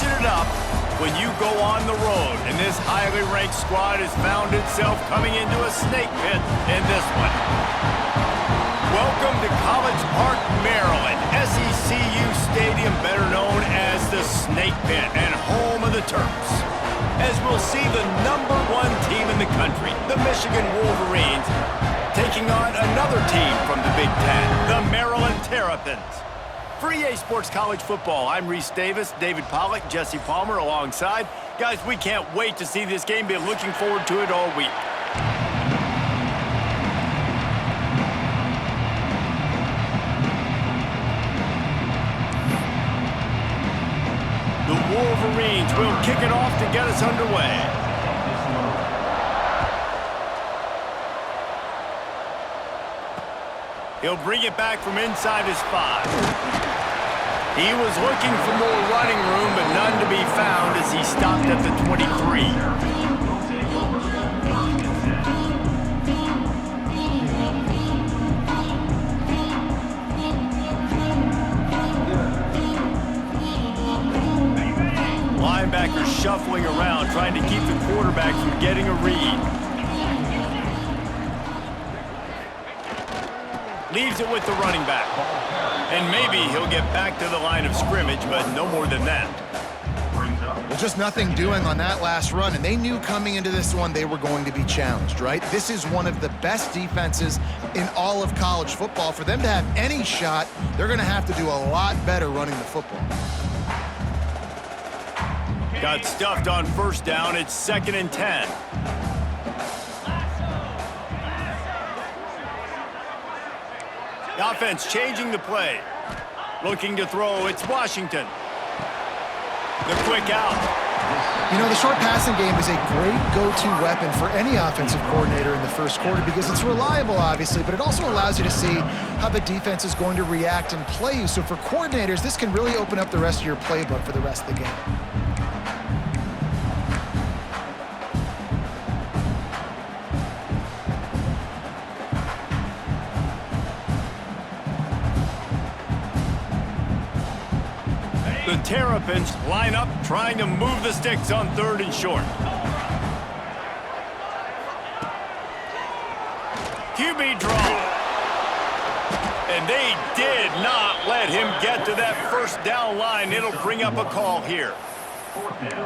switching it up when you go on the road. And this highly ranked squad has found itself coming into a snake pit in this one. Welcome to College Park, Maryland, SECU Stadium, better known as the Snake Pit and home of the Terps. As we'll see the #1 team in the country, the Michigan Wolverines, taking on another team from the Big Ten, the Maryland Terrapins. For EA Sports College Football, I'm Reese Davis, David Pollack, Jesse Palmer alongside. Guys, we can't wait to see this game. Been looking forward to it all week. The Wolverines will kick it off to get us underway. He'll bring it back from inside his 5. He was looking for more running room, but none to be found as he stopped at the 23. Linebackers shuffling around, trying to keep the quarterback from getting a read. Leaves it with the running back. And maybe he'll get back to the line of scrimmage, but no more than that. Well, just nothing doing on that last run, and they knew coming into this one they were going to be challenged, right? This is one of the best defenses in all of college football. For them to have any shot, they're going to have to do a lot better running the football. Got stuffed on first down. It's 2nd and 10. The offense changing the play. Looking to throw. It's Washington. The quick out. You know, the short passing game is a great go-to weapon for any offensive coordinator in the first quarter because it's reliable, obviously, but it also allows you to see how the defense is going to react and play you. So for coordinators, this can really open up the rest of your playbook for the rest of the game. The Terrapins line up, trying to move the sticks on 3rd and short. QB draw. And they did not let him get to that first down line. It'll bring up a call here.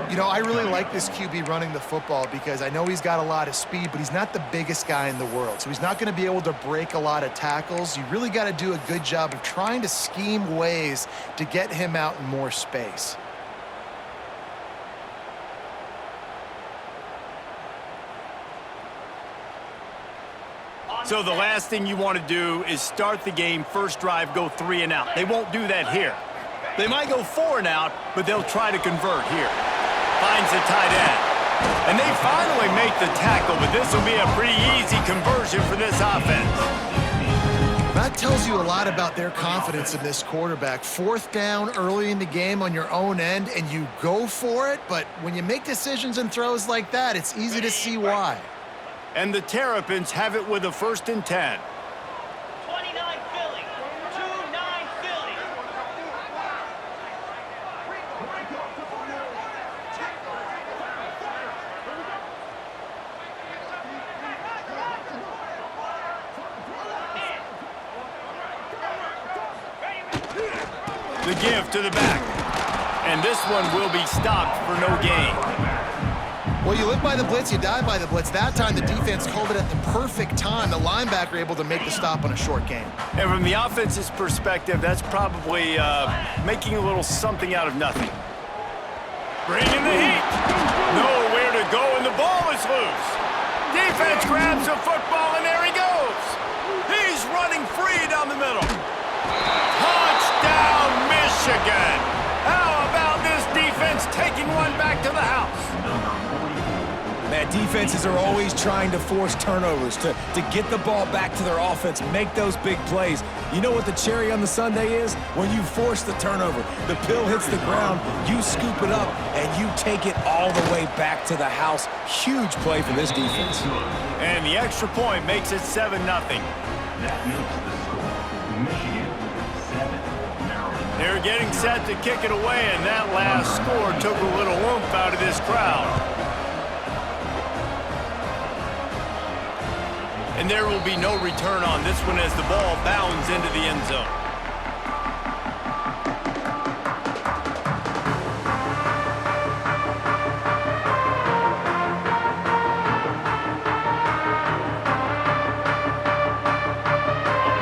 You know, I really like this QB running the football because I know he's got a lot of speed, but he's not the biggest guy in the world. So he's not going to be able to break a lot of tackles. You really got to do a good job of trying to scheme ways to get him out in more space. So the last thing you want to do is start the game, first drive, go 3 and out. They won't do that here. They might go 4 and out, but they'll try to convert here. Finds the tight end. And they finally make the tackle, but this will be a pretty easy conversion for this offense. That tells you a lot about their confidence in this quarterback. 4th down early in the game on your own end, and you go for it, but when you make decisions and throws like that, it's easy to see why. And the Terrapins have it with a 1st and 10. The give to the back. And this one will be stopped for no gain. Well, you live by the blitz, you die by the blitz. That time, the defense called it at the perfect time. The linebacker able to make the stop on a short gain. And from the offense's perspective, that's probably making a little something out of nothing. Bringing the heat. Nowhere to go, and the ball is loose. Defense grabs the football, and there he goes. He's running free down the middle. Touchdown, Michigan. How about this defense taking one back to the house? Man, defenses are always trying to force turnovers, to get the ball back to their offense, make those big plays. You know what the cherry on the sundae is? When you force the turnover, the pill hits the ground, you scoop it up, and you take it all the way back to the house. Huge play for this defense. And the extra point makes it 7-0. They're getting set to kick it away, and that last score took a little oomph out of this crowd. And there will be no return on this one as the ball bounds into the end zone.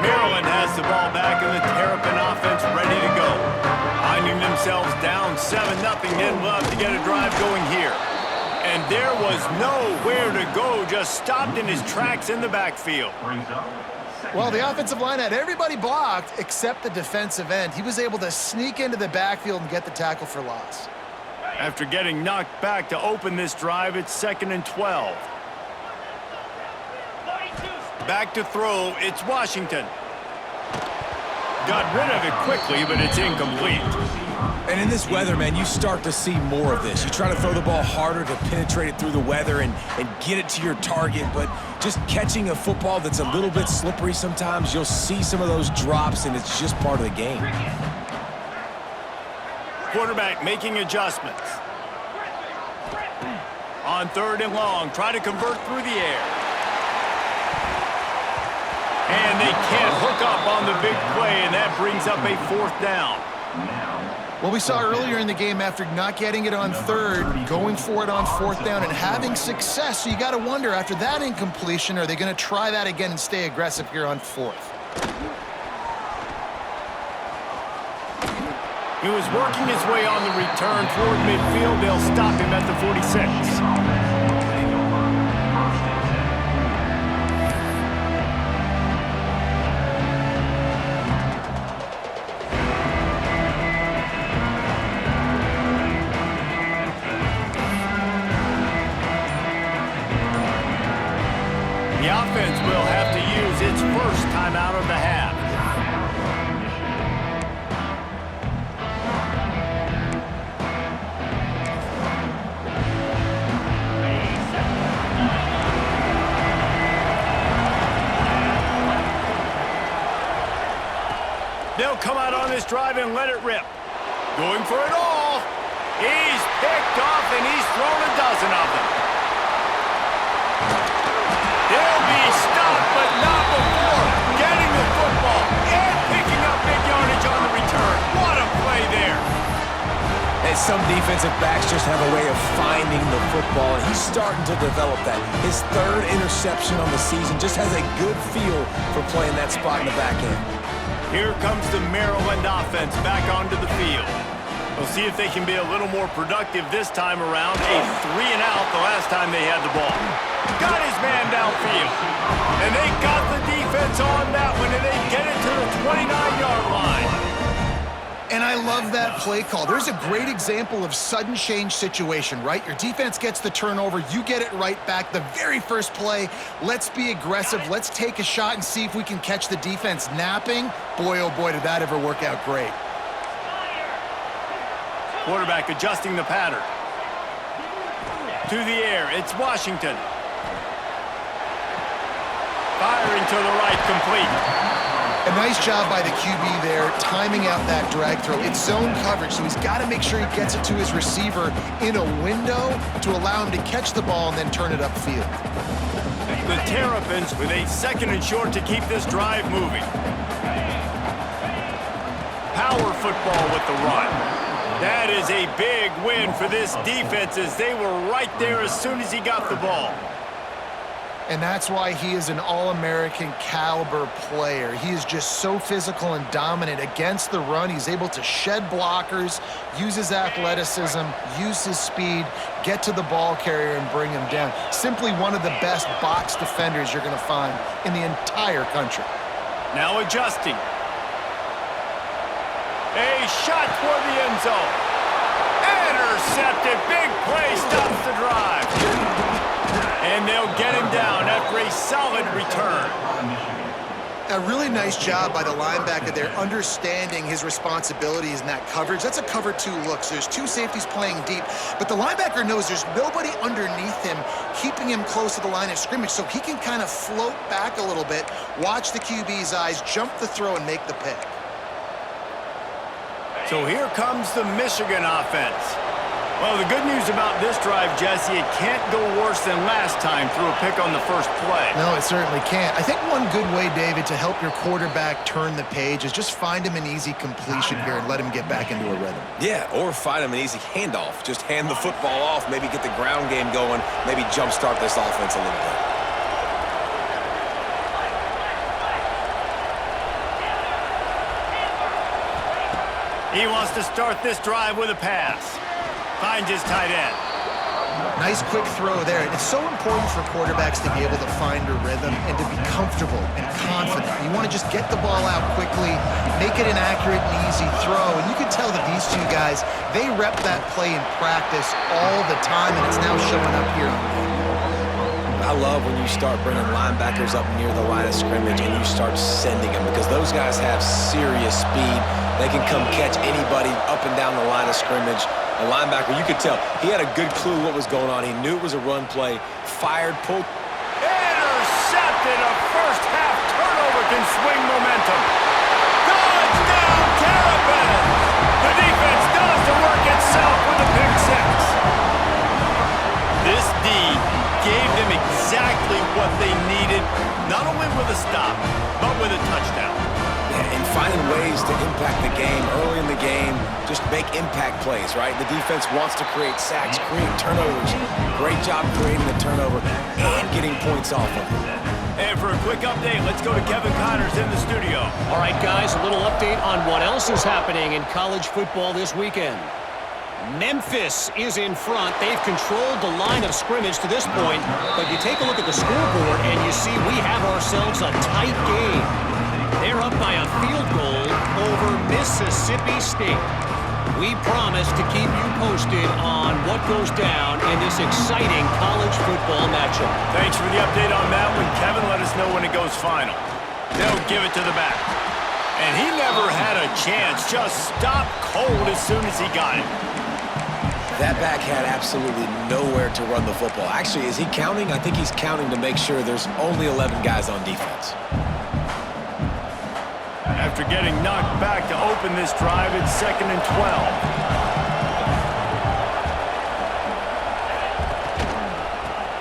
Maryland has the ball back, and the Terrapin offense ready to go. Finding themselves down 7-0, then we'll have to get a drive going here. And there was nowhere to go, just stopped in his tracks in the backfield. Well, the offensive line had everybody blocked except the defensive end. He was able to sneak into the backfield and get the tackle for loss. After getting knocked back to open this drive, it's 2nd and 12. Back to throw, it's Washington. Got rid of it quickly, but it's incomplete. And in this weather, man, you start to see more of this. You try to throw the ball harder to penetrate it through the weather and get it to your target, but just catching a football that's a little bit slippery sometimes, you'll see some of those drops, and it's just part of the game. Quarterback making adjustments. On 3rd and long, try to convert through the air. And they can't hook up on the big play, and that brings up a 4th down. Well, we saw earlier in the game, after not getting it on 3rd, going for it on 4th down and having success. So you got to wonder, after that incompletion, are they going to try that again and stay aggressive here on 4th? He was working his way on the return toward midfield. They'll stop him at the 46. The offense will have to use its first timeout of the half. They'll come out on this drive and let it rip. Going for it all. He's picked off, and he's thrown a dozen of them. They'll be stopped, but not before getting the football and picking up big yardage on the return. What a play there. And some defensive backs just have a way of finding the football, and he's starting to develop that. His 3rd interception on the season, just has a good feel for playing that spot in the back end. Here comes the Maryland offense back onto the field. We'll see if they can be a little more productive this time around. A 3-and-out the last time they had the ball. Got his man downfield. And they got the defense on that one, and they get it to the 29-yard line. And I love that play call. There's a great example of sudden change situation, right? Your defense gets the turnover, you get it right back. The very first play, let's be aggressive. Let's take a shot and see if we can catch the defense napping. Boy, oh boy, did that ever work out great. Quarterback adjusting the pattern. To the air, it's Washington. Firing to the right, complete. A nice job by the QB there, timing out that drag throw. It's zone coverage, so he's got to make sure he gets it to his receiver in a window to allow him to catch the ball and then turn it upfield. The Terrapins with a 2nd and short to keep this drive moving. Power football with the run. That is a big win for this defense, as they were right there as soon as he got the ball. And that's why he is an All-American caliber player. He is just so physical and dominant against the run. He's able to shed blockers, use his athleticism, use his speed, get to the ball carrier and bring him down. Simply one of the best box defenders you're going to find in the entire country. Now adjusting. A shot toward the end zone. Intercepted. Big play stops the drive. And they'll get him down after a solid return. A really nice job by the linebacker there, understanding his responsibilities in that coverage. That's a cover 2 look, so there's 2 safeties playing deep. But the linebacker knows there's nobody underneath him, keeping him close to the line of scrimmage, so he can kind of float back a little bit, watch the QB's eyes, jump the throw, and make the pick. So here comes the Michigan offense. Well, the good news about this drive, Jesse, it can't go worse than last time through a pick on the first play. No, it certainly can't. I think one good way, David, to help your quarterback turn the page is just find him an easy completion here and let him get back into a rhythm. Yeah, or find him an easy handoff. Just hand the football off, maybe get the ground game going, maybe jumpstart this offense a little bit. He wants to start this drive with a pass. Finds his tight end. Nice quick throw there. And it's so important for quarterbacks to be able to find a rhythm and to be comfortable and confident. You want to just get the ball out quickly, make it an accurate and easy throw. And you can tell that these two guys, they rep that play in practice all the time, and it's now showing up here on the field. I love when you start bringing linebackers up near the line of scrimmage and you start sending them because those guys have serious speed. They can come catch anybody up and down the line of scrimmage. A linebacker, you could tell, he had a good clue what was going on. He knew it was a run play, fired, pulled. Intercepted. A first-half turnover can swing momentum. Touchdown, Terrapins! The defense does the work itself with a pick six. This D gave them exactly what they needed, not only with a stop, but with a touchdown. And finding ways to impact the game early in the game, just make impact plays, right? The defense wants to create sacks, create turnovers. Great job creating the turnover and getting points off of it. And for a quick update, let's go to Kevin Connors in the studio. All right, guys, a little update on what else is happening in college football this weekend. Memphis is in front. They've controlled the line of scrimmage to this point, but you take a look at the scoreboard and you see we have ourselves a tight game. They're up by a field goal over Mississippi State. We promise to keep you posted on what goes down in this exciting college football matchup. Thanks for the update on that one, Kevin. Let us know when it goes final. They'll give it to the back. And he never had a chance. Just stopped cold as soon as he got it. That back had absolutely nowhere to run the football. Actually, is he counting? I think he's counting to make sure there's only 11 guys on defense. After getting knocked back to open this drive, it's 2nd and 12.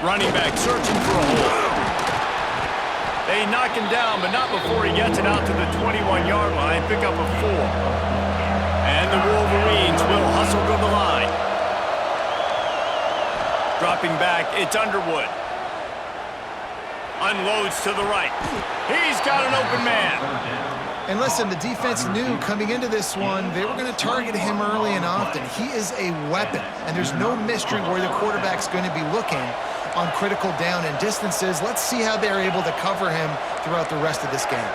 Running back searching for a hole. They knock him down, but not before he gets it out to the 21-yard line, pick up a 4. And the Wolverines will hustle to the line. Dropping back, it's Underwood. Unloads to the right. He's got an open man. And listen, the defense knew coming into this one, they were going to target him early and often. He is a weapon, and there's no mystery where the quarterback's going to be looking on critical down and distances. Let's see how they're able to cover him throughout the rest of this game.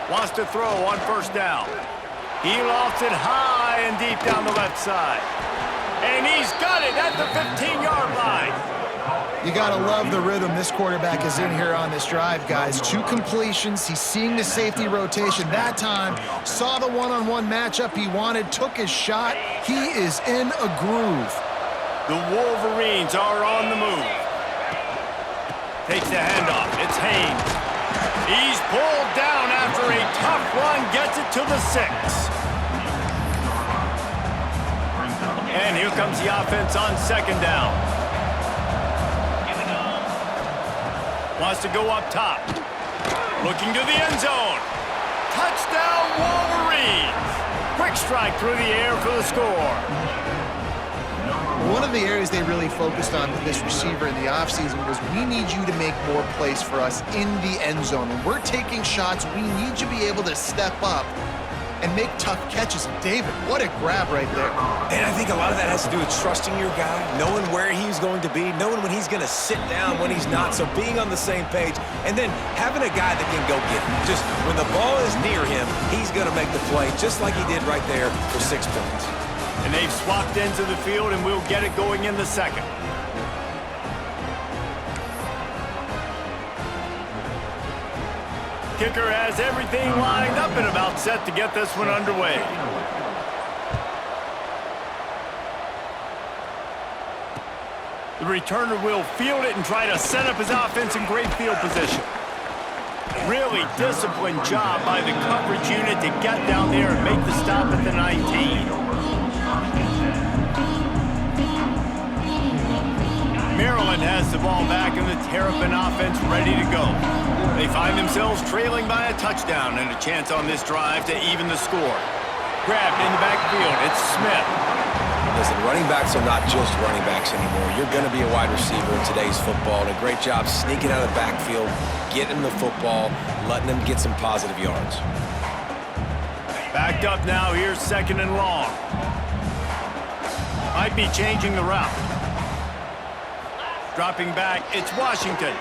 Wants to throw on first down. He lofts it high and deep down the left side. And he's got it at the 15-yard line. You got to love the rhythm this quarterback is in here on this drive, guys. 2 completions. He's seeing the safety rotation. That time, saw the one-on-one matchup he wanted, took his shot. He is in a groove. The Wolverines are on the move. Takes the handoff. It's Haynes. He's pulled down after a tough run. Gets it to the 6. And here comes the offense on 2nd down. Wants to go up top. Looking to the end zone. Touchdown, Wolverines. Quick strike through the air for the score. One of the areas they really focused on with this receiver in the offseason was we need you to make more plays for us in the end zone. When we're taking shots, we need you to be able to step up and make tough catches. And David, what a grab right there. And I think a lot of that has to do with trusting your guy, knowing where he's going to be, knowing when he's going to sit down, when he's not, so being on the same page, and then having a guy that can go get him. Just when the ball is near him, he's going to make the play, just like he did right there for 6 points. And they've swapped ends of the field, and we'll get it going in the 2nd. Kicker has everything lined up and about set to get this one underway. The returner will field it and try to set up his offense in great field position. Really disciplined job by the coverage unit to get down there and make the stop at the 19. Maryland has the ball back and the Terrapin offense ready to go. They find themselves trailing by a touchdown and a chance on this drive to even the score. Grabbed in the backfield, it's Smith. Listen, running backs are not just running backs anymore. You're going to be a wide receiver in today's football, and a great job sneaking out of the backfield, getting the football, letting them get some positive yards. Backed up now, here's 2nd and long. Might be changing the route. Dropping back, it's Washington.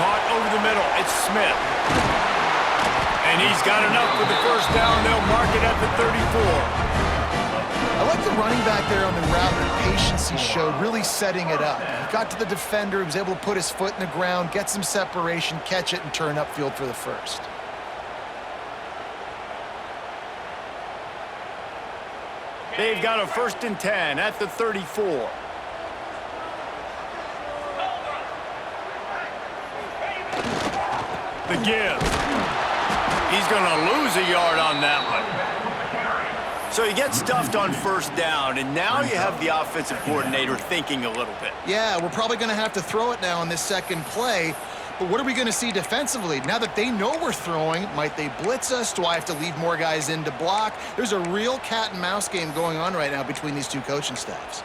Caught over the middle, it's Smith. And he's got enough for the first down. They'll mark it at the 34. I like the running back there on the route and the patience he showed, really setting it up. He got to the defender, he was able to put his foot in the ground, get some separation, catch it, and turn upfield for the first. They've got a 1st and 10 at the 34. The give. He's going to lose a yard on that one. So he gets stuffed on 1st down, and now you have the offensive coordinator thinking a little bit. Yeah, we're probably going to have to throw it now on this second play. But what are we going to see defensively? Now that they know we're throwing, might they blitz us? Do I have to leave more guys in to block? There's a real cat and mouse game going on right now between these two coaching staffs.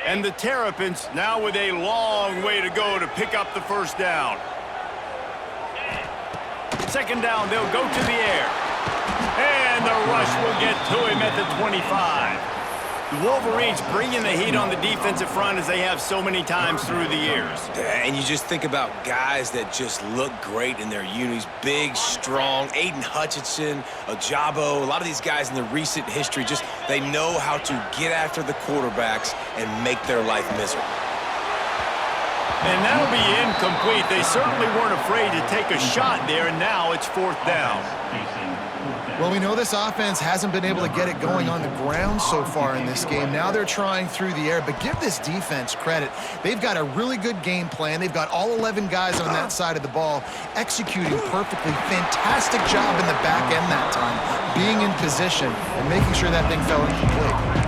And the Terrapins now with a long way to go to pick up the 1st down. 2nd down, they'll go to the air. And the rush will get to him at the 25. The Wolverines bringing the heat on the defensive front as they have so many times through the years. And you just think about guys that just look great in their unis. Big, strong, Aiden Hutchinson, Ajabo, a lot of these guys in the recent history, just they know how to get after the quarterbacks and make their life miserable. And that'll be incomplete. They certainly weren't afraid to take a shot there, and now it's 4th down. Well, we know this offense hasn't been able to get it going on the ground so far in this game. Now they're trying through the air, but give this defense credit. They've got a really good game plan. They've got all 11 guys on that side of the ball executing perfectly. Fantastic job in the back end that time, being in position and making sure that thing fell incomplete.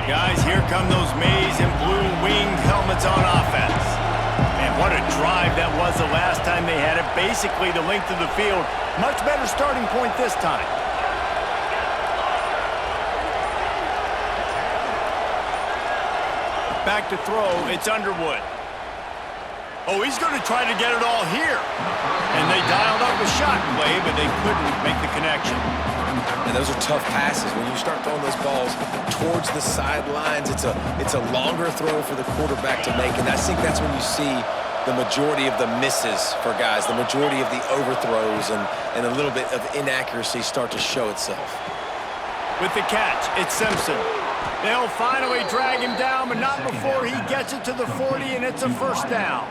Guys, here come those maize and blue winged helmets on offense. And what a drive that was the last time they had it. Basically the length of the field. Much better starting point this time. Back to throw, it's Underwood. Oh, he's going to try to get it all here. And they dialed up a shot play, but they couldn't make the connection. And those are tough passes. When you start throwing those balls towards the sidelines, it's a longer throw for the quarterback to make. And I think that's when you see the majority of the misses for guys, the majority of the overthrows and a little bit of inaccuracy start to show itself. With the catch, it's Simpson. They'll finally drag him down, but not before he gets it to the 40, and it's a 1st down.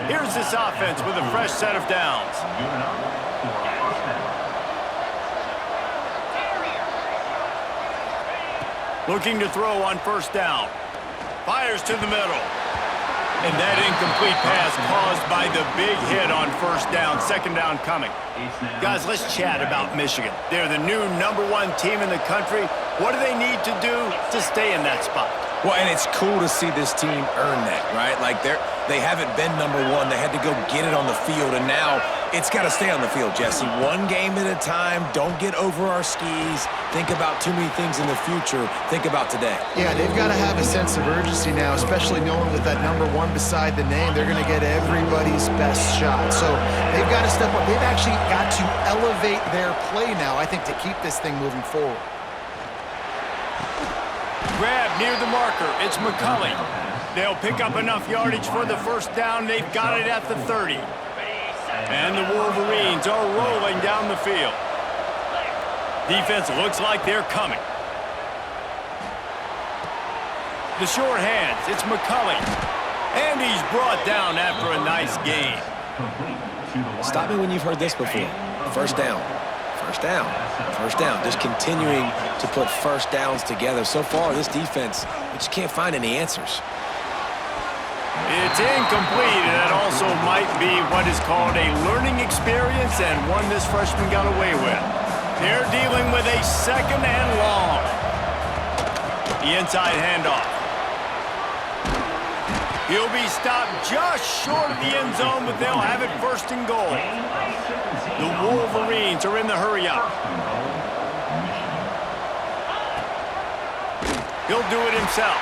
Here's this offense with a fresh set of downs. Looking to throw on 1st down. Fires to the middle. And that incomplete pass caused by the big hit on 1st down. 2nd down coming. Guys, let's chat about Michigan. They're the new #1 team in the country. What do they need to do to stay in that spot? Well, and it's cool to see this team earn that, right? Like they haven't been #1. They had to go get it on the field, and now it's got to stay on the field, Jesse. One game at a time. Don't get over our skis. Think about too many things in the future. Think about today. Yeah, they've got to have a sense of urgency now, especially knowing with that #1 beside the name, they're going to get everybody's best shot. So they've got to step up. They've actually got to elevate their play now, I think, to keep this thing moving forward. Grab near the marker. It's McCulley. They'll pick up enough yardage for the 1st down. They've got it at the 30. And the Wolverines are rolling down the field. Defense looks like they're coming. The sure hands, it's McCulley. And he's brought down after a nice gain. Stop me when you've heard this before. First down. First down. First down. Just continuing to put first downs together. So far, this defense, we just can't find any answers. It's incomplete, and that also might be what is called a learning experience and one this freshman got away with. They're dealing with a second and long. The inside handoff. He'll be stopped just short of the end zone, but they'll have it first and goal. The Wolverines are in the hurry-up. He'll do it himself.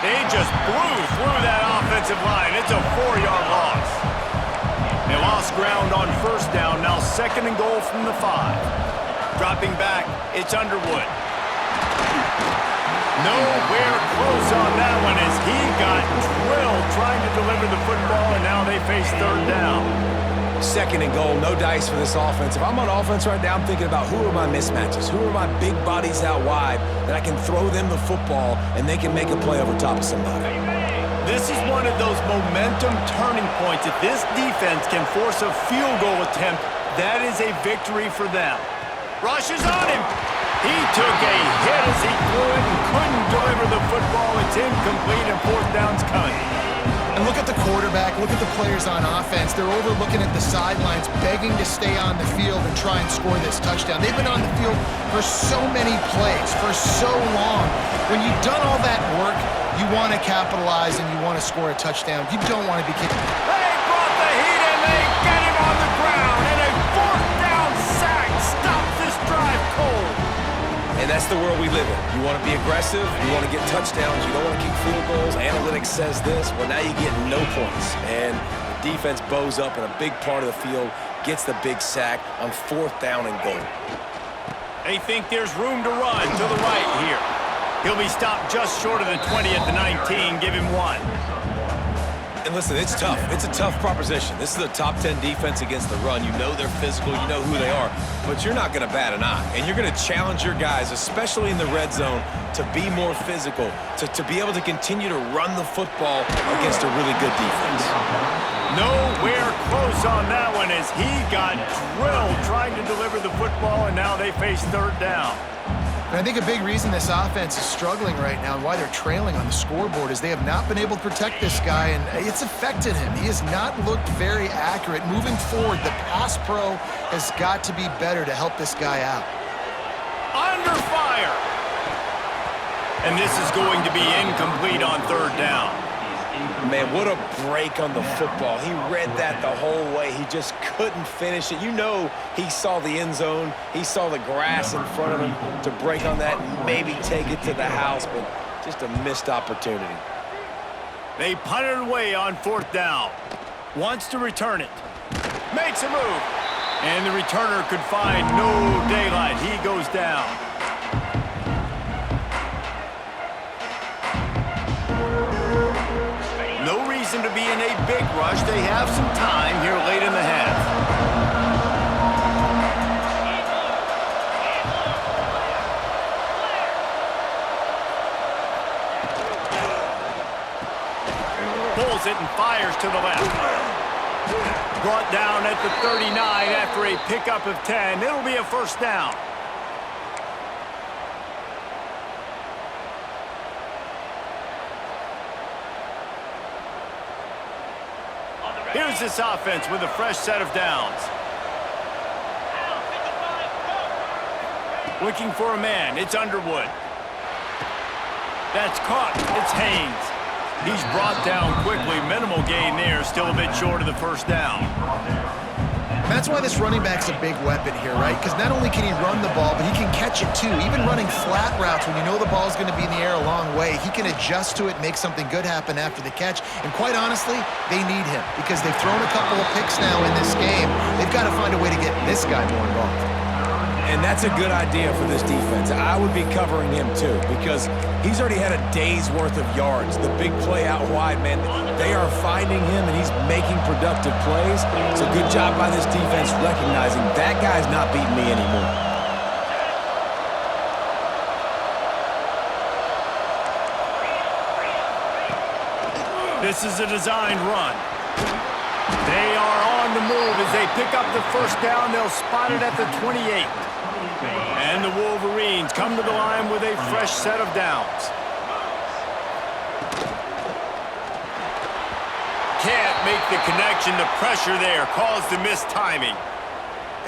They just blew through that offensive line. It's a 4-yard loss. They lost ground on first down. Now second and goal from the 5. Dropping back, it's Underwood. Nowhere close on that one as he got drilled trying to deliver the football, and now they face third down. Second and goal, no dice for this offense. If I'm on offense right now, I'm thinking about who are my mismatches? Who are my big bodies out wide that I can throw them the football and they can make a play over top of somebody? This is one of those momentum turning points. If this defense can force a field goal attempt, that is a victory for them. Rushes on him. He took a hit as he threw it and couldn't deliver the football. It's incomplete and fourth down's coming. And look at the quarterback, look at the players on offense. They're overlooking at the sidelines, begging to stay on the field and try and score this touchdown. They've been on the field for so many plays, for so long. When you've done all that work, you want to capitalize and you want to score a touchdown. You don't want to be kidding. They brought the heat and they get him on the ground. And a fourth down sack stops this drive cold. And that's the world we live in. You want to be aggressive, you want to get touchdowns, you don't want to kick field goals. Analytics says this. Well, now you get no points. And the defense bows up in a big part of the field, gets the big sack on fourth down and goal. They think there's room to run to the right here. He'll be stopped just short of the 20 at the 19. Give him 1. And listen, it's tough. It's a tough proposition. This is a top 10 defense against the run. You know they're physical. You know who they are. But you're not going to bat an eye. And you're going to challenge your guys, especially in the red zone, to be more physical, to be able to continue to run the football against a really good defense. Nowhere close on that one as he got drilled trying to deliver the football, and now they face third down. And I think a big reason this offense is struggling right now and why they're trailing on the scoreboard is they have not been able to protect this guy, and it's affected him. He has not looked very accurate. Moving forward, the pass pro has got to be better to help this guy out. Under fire. And this is going to be incomplete on third down. Man, what a break on the football. He read that the whole way. He just couldn't finish it. You know he saw the end zone. He saw the grass in front of him to break on that and maybe take it to the house, but just a missed opportunity. They punt it away on fourth down. Wants to return it. Makes a move. And the returner could find no daylight. He goes down. No reason to be in a big rush. They have some time here late in the half. Pulls it and fires to the left. Brought down at the 39 after a pickup of 10. It'll be a first down. Here's this offense with a fresh set of downs. Looking for a man. It's Underwood. That's caught. It's Haynes. He's brought down quickly. Minimal gain there. Still a bit short of the first down. And that's why this running back's a big weapon here, right? Because not only can he run the ball, but he can catch it too. Even running flat routes when you know the ball's going to be in the air a long way, he can adjust to it, make something good happen after the catch. And quite honestly, they need him because they've thrown a couple of picks now in this game. They've got to find a way to get this guy more involved. And that's a good idea for this defense. I would be covering him too because he's already had a day's worth of yards. The big play out wide, man, they are finding him and he's making productive plays. So good job by this defense recognizing that guy's not beating me anymore. This is a designed run. They are on the move as they pick up the first down. They'll spot it at the 28. And the Wolverines come to the line with a fresh set of downs. Can't make the connection. The pressure there caused the missed timing.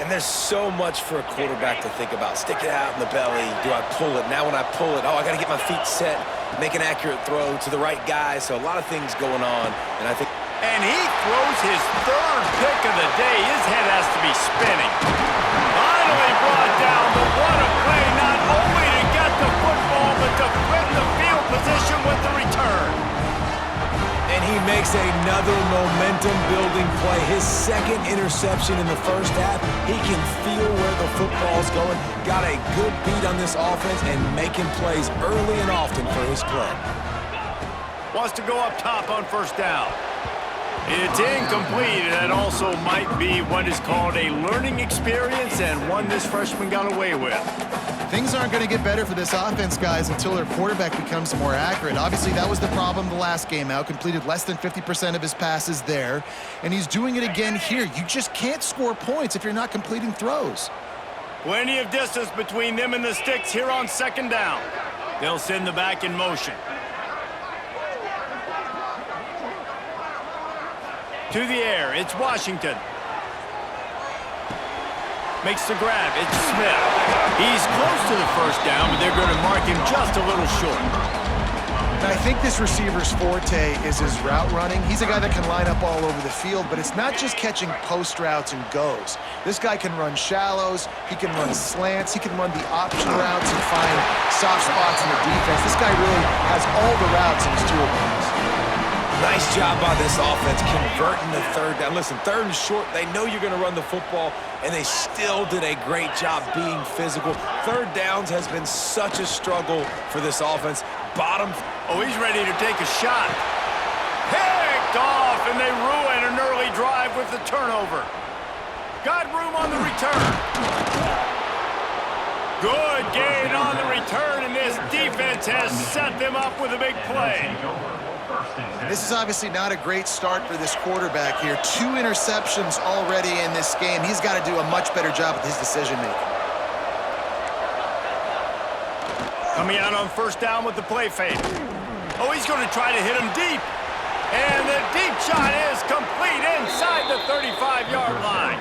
And there's so much for a quarterback to think about. Stick it out in the belly. Do I pull it? Now when I pull it, I got to get my feet set, make an accurate throw to the right guy. So a lot of things going on. And I think... And he throws his third pick of the day. His head has to be spinning. Finally brought down, but what a play. Not only to get the football, but to flip the field position with the return. And he makes another momentum-building play. His second interception in the first half. He can feel where the football's going. Got a good beat on this offense and making plays early and often for his play. Wants to go up top on first down. It's incomplete, and that also might be what is called a learning experience and one this freshman got away with. Things aren't going to get better for this offense, guys, until their quarterback becomes more accurate. Obviously, that was the problem the last game out. Completed less than 50% of his passes there, and he's doing it again here. You just can't score points if you're not completing throws. Plenty of distance between them and the sticks here on second down. They'll send the back in motion. To the air, it's Washington. Makes the grab, it's Smith. He's close to the first down, but they're going to mark him just a little short. And I think this receiver's forte is his route running. He's a guy that can line up all over the field, but it's not just catching post routes and goes. This guy can run shallows, he can run slants, he can run the option routes and find soft spots in the defense. This guy really has all the routes in his toolbox. Nice job by this offense converting the third down. Listen, third and short, they know you're going to run the football, and they still did a great job being physical. Third downs has been such a struggle for this offense. Bottom. Oh, he's ready to take a shot. Picked off, and they ruin an early drive with the turnover. Got room on the return. Good gain on the return, and this defense has set them up with a big play. This is obviously not a great start for this quarterback here. 2 interceptions already in this game. He's got to do a much better job with his decision-making. Coming out on first down with the play fake. Oh, he's going to try to hit him deep. And the deep shot is complete inside the 35-yard line.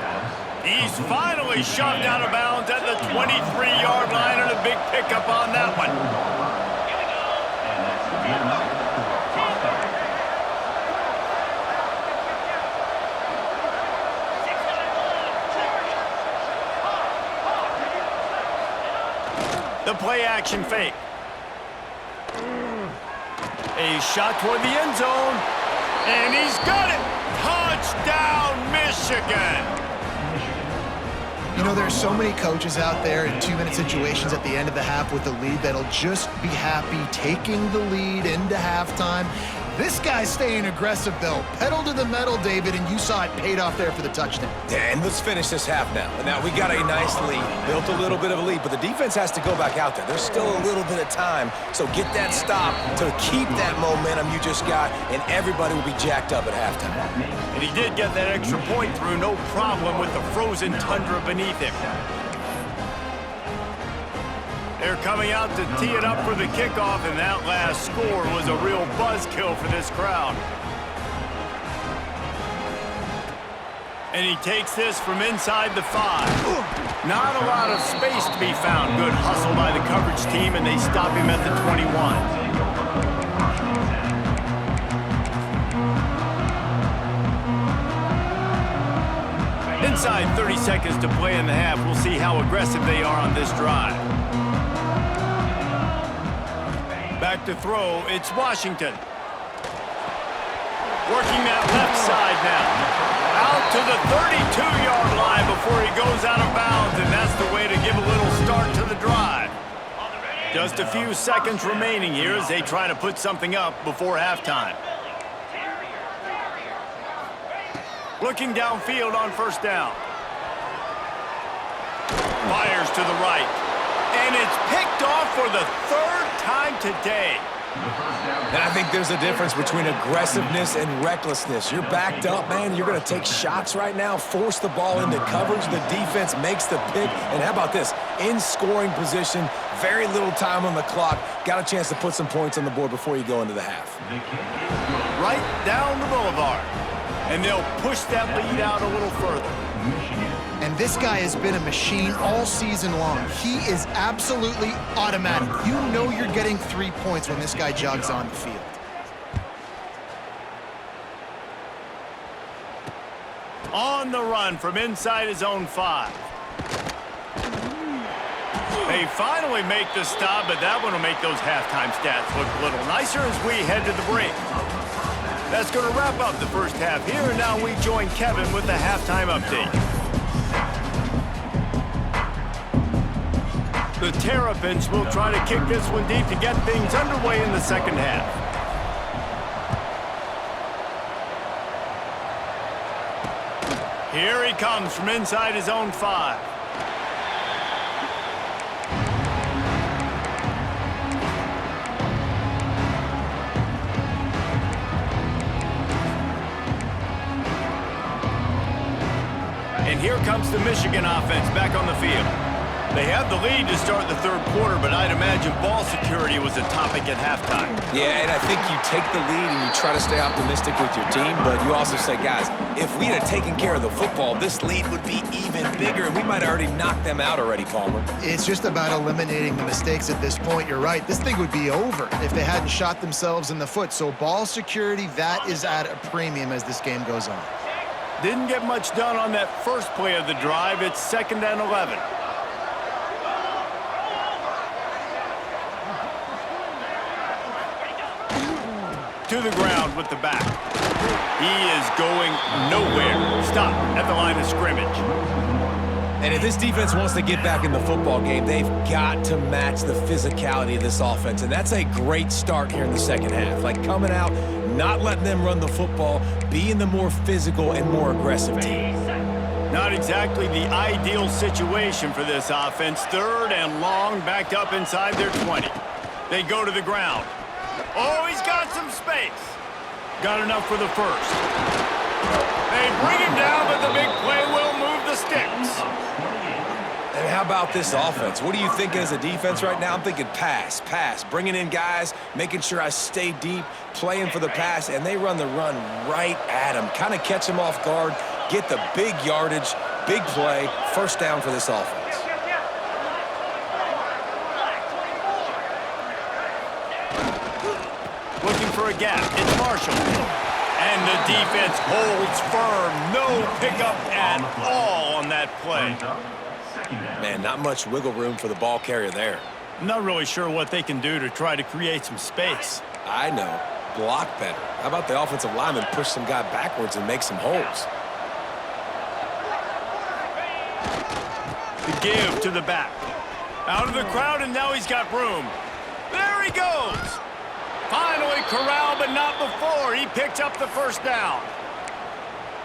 He's finally shoved out of bounds at the 23-yard line, and a big pickup on that one. The play action fake. A shot toward the end zone. And he's got it. Touchdown, Michigan. You know, there's so many coaches out there in 2-minute situations at the end of the half with the lead that'll just be happy taking the lead into halftime. This guy's staying aggressive, though. Pedal to the metal, David, and you saw it paid off there for the touchdown. And let's finish this half now. Now, we got a nice lead, built a little bit of a lead, but the defense has to go back out there. There's still a little bit of time, so get that stop to keep that momentum you just got, and everybody will be jacked up at halftime. And he did get that extra point through, no problem with the frozen tundra beneath him. They're coming out to tee it up for the kickoff, and that last score was a real buzzkill for this crowd. And he takes this from inside the 5. Not a lot of space to be found. Good hustle by the coverage team, and they stop him at the 21. Inside 30 seconds to play in the half. We'll see how aggressive they are on this drive. Back to throw, it's Washington. Working that left side now. Out to the 32-yard line before he goes out of bounds, and that's the way to give a little start to the drive. Just a few seconds remaining here as they try to put something up before halftime. Looking downfield on first down. Fires to the right. And it's picked off for the third time today. And I think there's a difference between aggressiveness and recklessness. You're backed up, man. You're going to take shots right now, force the ball into coverage. The defense makes the pick. And how about this? In scoring position, very little time on the clock. Got a chance to put some points on the board before you go into the half. Right down the boulevard. And they'll push that lead out a little further. And this guy has been a machine all season long. He is absolutely automatic. You know you're getting 3 points when this guy jogs on the field. On the run from inside his own 5. They finally make the stop, but that one will make those halftime stats look a little nicer as we head to the break. That's going to wrap up the first half here, and now we join Kevin with the halftime update. The Terrapins will try to kick this one deep to get things underway in the second half. Here he comes from inside his own 5. And here comes the Michigan offense back on the field. They have the lead to start the third quarter, but I'd imagine ball security was a topic at halftime. Yeah, and I think you take the lead and you try to stay optimistic with your team, but you also say, guys, if we had taken care of the football, this lead would be even bigger, and we might have already knocked them out already, Palmer. It's just about eliminating the mistakes at this point. You're right. This thing would be over if they hadn't shot themselves in the foot. So ball security, that is at a premium as this game goes on. Didn't get much done on that first play of the drive. It's 2nd and 11. To the ground with the back. He is going nowhere. Stop at the line of scrimmage. And if this defense wants to get back in the football game, they've got to match the physicality of this offense. And that's a great start here in the second half. Like coming out, not letting them run the football, being the more physical and more aggressive team. Not exactly the ideal situation for this offense. 3rd and long, backed up inside their 20. They go to the ground. Oh, he's got some space. Got enough for the first. They bring him down, but the big play will move the sticks. And how about this offense? What are you thinking as a defense right now? I'm thinking pass, bringing in guys, making sure I stay deep, playing for the pass, and they run the run right at him. Kind of catch him off guard, get the big yardage, big play, first down for this offense. Looking for a gap. It's Marshall. And the defense holds firm. No pickup at all on that play. Man, not much wiggle room for the ball carrier there. I'm not really sure what they can do to try to create some space. I know. Block better. How about the offensive lineman push some guy backwards and make some holes? The give to the back. Out of the crowd, and now he's got room. There he goes. Finally corralled, but not before. He picked up the first down.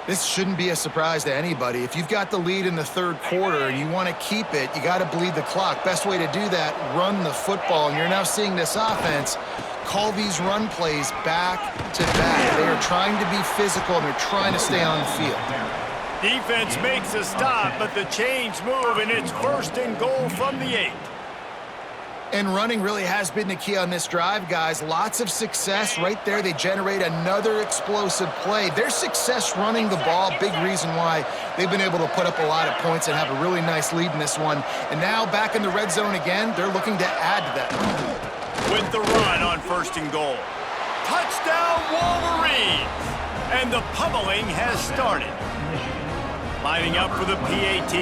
This shouldn't be a surprise to anybody. If you've got the lead in the third quarter and you want to keep it, you got to bleed the clock. Best way to do that, run the football. And you're now seeing this offense call these run plays back to back. They are trying to be physical, and they're trying to stay on the field. Defense makes a stop, but the chains move, and it's 1st and goal from the 8. And running really has been the key on this drive, guys. Lots of success right there. They generate another explosive play. Their success running the ball, big reason why they've been able to put up a lot of points and have a really nice lead in this one. And now back in the red zone again, they're looking to add to that. With the run on 1st and goal. Touchdown, Wolverines! And the pummeling has started. Lining up for the PAT.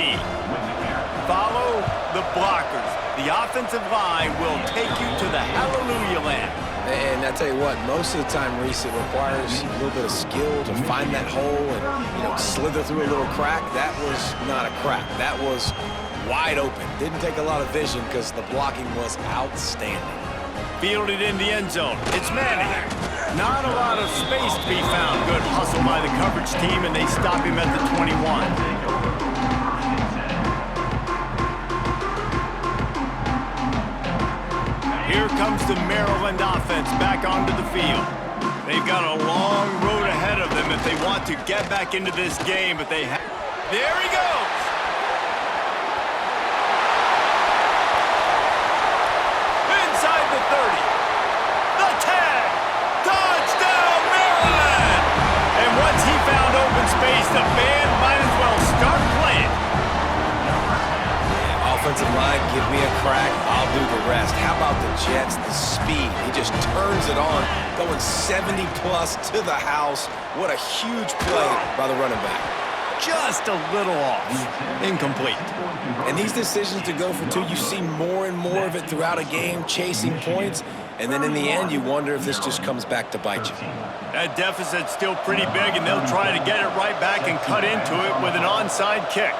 Follow the blockers. The offensive line will take you to the hallelujah land. And I tell you what, most of the time, Reese, it requires a little bit of skill to find that hole and, slither through a little crack. That was not a crack. That was wide open. Didn't take a lot of vision because the blocking was outstanding. Fielded in the end zone. It's Manning. Not a lot of space to be found. Good hustle by the coverage team, and they stop him at the 21. Here comes the Maryland offense back onto the field. They've got a long road ahead of them if they want to get back into this game, but they have... There he goes! Inside the 30. The tag! Touchdown, Maryland! And once he found open space, the band might as well start playing. Offensive line, give me a crack, I'll do the rest. How about the Jets, the speed? He just turns it on, going 70-plus to the house. What a huge play by the running back. Just a little off. Incomplete. And these decisions to go for two, you see more and more of it throughout a game, chasing points, and then in the end, you wonder if this just comes back to bite you. That deficit's still pretty big, and they'll try to get it right back and cut into it with an onside kick.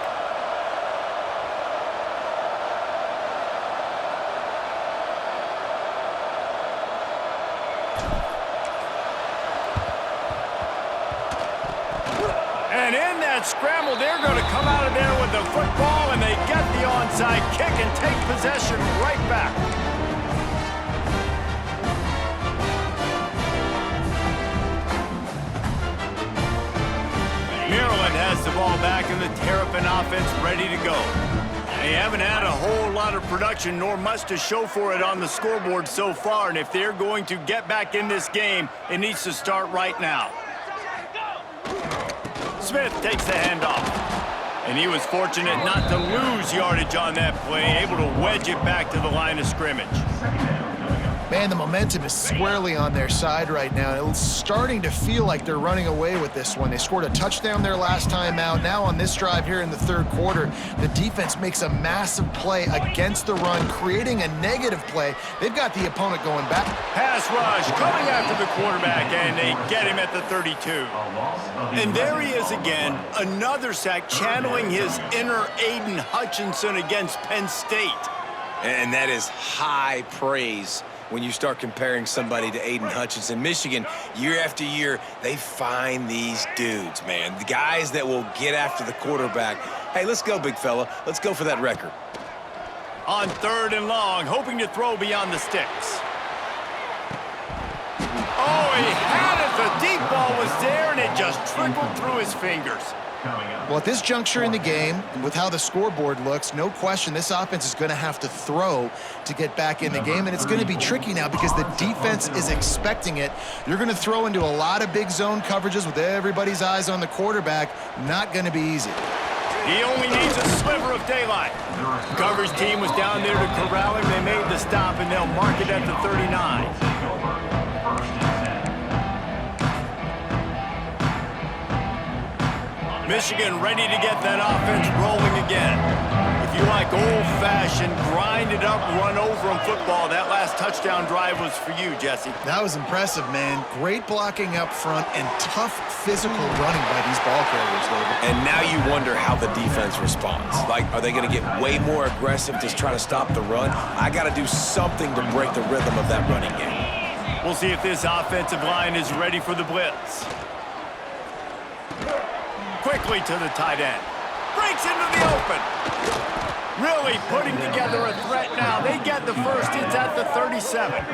And in that scramble, they're going to come out of there with the football, and they get the onside kick and take possession right back. Maryland has the ball back, and the Terrapin offense ready to go. They haven't had a whole lot of production, nor much to show for it on the scoreboard so far, and if they're going to get back in this game, it needs to start right now. Smith takes the handoff, and he was fortunate not to lose yardage on that play, able to wedge it back to the line of scrimmage. Man, the momentum is squarely on their side right now. It's starting to feel like they're running away with this one. They scored a touchdown their last time out. Now on this drive here in the third quarter, the defense makes a massive play against the run, creating a negative play. They've got the opponent going back. Pass rush coming after the quarterback, and they get him at the 32. And there he is again, another sack, channeling his inner Aiden Hutchinson against Penn State. And that is high praise when you start comparing somebody to Aiden Hutchinson. Michigan, year after year, they find these dudes, man. The guys that will get after the quarterback. Hey, let's go, big fella. Let's go for that record. On 3rd and long, hoping to throw beyond the sticks. Oh, he had it. The deep ball was there, and it just trickled through his fingers. Well, at this juncture in the game, and with how the scoreboard looks, no question this offense is going to have to throw to get back in the game, and it's going to be tricky now because the defense is expecting it. You're going to throw into a lot of big zone coverages with everybody's eyes on the quarterback. Not going to be easy. He only needs a sliver of daylight. The coverage team was down there to corral him. They made the stop, and they'll mark it at the 39. Michigan ready to get that offense rolling again. If you like old-fashioned, grind-it-up, run-over-'em football, that last touchdown drive was for you, Jesse. That was impressive, man. Great blocking up front and tough physical running by these ball carriers, David. And now you wonder how the defense responds. Like, are they going to get way more aggressive to try to stop the run? I got to do something to break the rhythm of that running game. We'll see if this offensive line is ready for the blitz. Quickly to the tight end. Breaks into the open. Really putting together a threat now. They get the first. It's at the 37.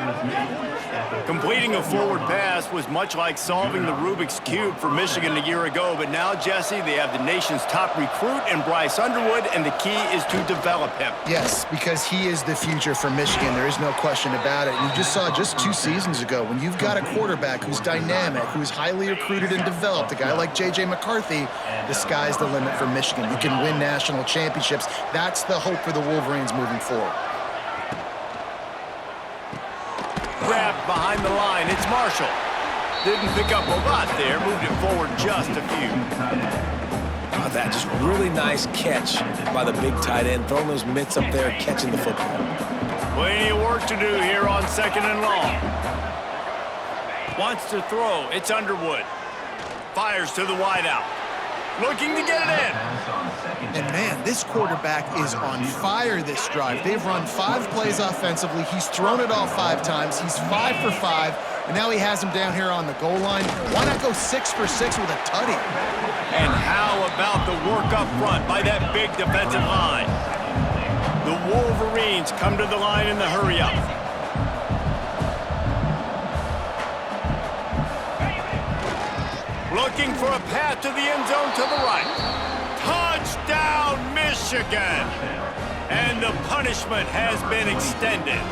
Completing a forward pass was much like solving the Rubik's Cube for Michigan a year ago, but now, Jesse, they have the nation's top recruit in Bryce Underwood, and the key is to develop him. Yes, because he is the future for Michigan. There is no question about it. You just saw just 2 seasons ago when you've got a quarterback who's dynamic, who's highly recruited and developed, a guy like J.J. McCarthy, the sky's the limit for Michigan. You can win national championships. That's the hope for the Wolverines moving forward. Grabbed behind the line. It's Marshall. Didn't pick up a lot there. Moved it forward just a few. Oh, that just really nice catch by the big tight end. Throwing those mitts up there, catching the football. Plenty of work to do here on 2nd and long. Wants to throw. It's Underwood. Fires to the wideout. Looking to get it in. And man, this quarterback is on fire this drive. They've run 5 plays offensively. He's thrown it all 5 times. He's 5 for 5, and now he has him down here on the goal line. Why not go 6 for 6 with a tutty? And how about the work up front by that big defensive line? The Wolverines come to the line in the hurry up. Looking for a path to the end zone to the right. Touchdown, Michigan! And the punishment has been extended.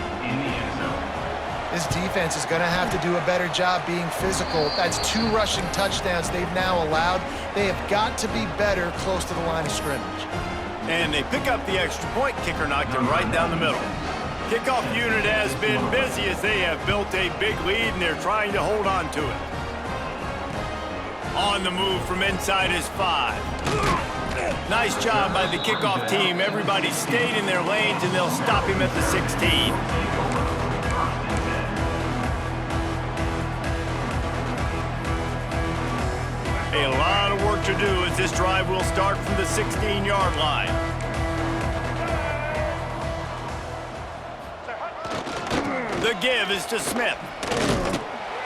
This defense is going to have to do a better job being physical. That's 2 rushing touchdowns they've now allowed. They have got to be better close to the line of scrimmage. And they pick up the extra point. Kicker knocked him right down the middle. Kickoff unit has been busy as they have built a big lead, and they're trying to hold on to it. On the move from inside his 5. Nice job by the kickoff team. Everybody stayed in their lanes, and they'll stop him at the 16. A lot of work to do as this drive will start from the 16-yard line. The give is to Smith.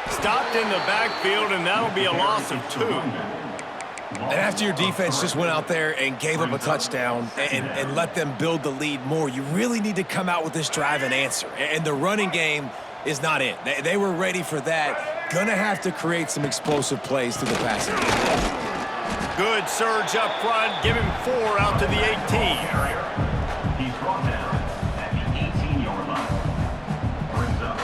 Stopped in the backfield, and that'll be a loss of 2. And after your defense just went out there and gave up a touchdown and let them build the lead more, you really need to come out with this drive and answer. And the running game is not it. They were ready for that. Gonna have to create some explosive plays through the passing game. Good surge up front. Give him 4 out to the 18. He's brought down at the 18-yard line. Brings up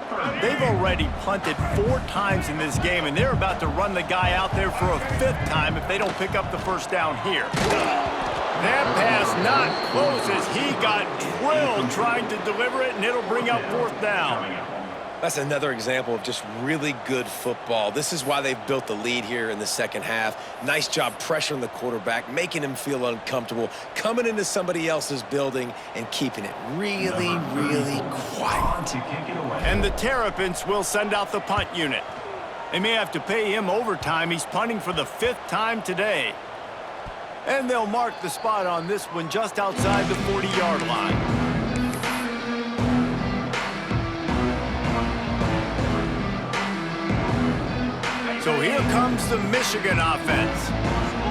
third down. They've already punted 4 times in this game, and they're about to run the guy out there for a 5th time if they don't pick up the first down here. That pass not close as he got drilled trying to deliver it, and it'll bring up 4th down. That's another example of just really good football. This is why they've built the lead here in the second half. Nice job pressuring the quarterback, making him feel uncomfortable, coming into somebody else's building and keeping it really, really quiet. And the Terrapins will send out the punt unit. They may have to pay him overtime. He's punting for the 5th time today. And they'll mark the spot on this one just outside the 40-yard line. So here comes the Michigan offense.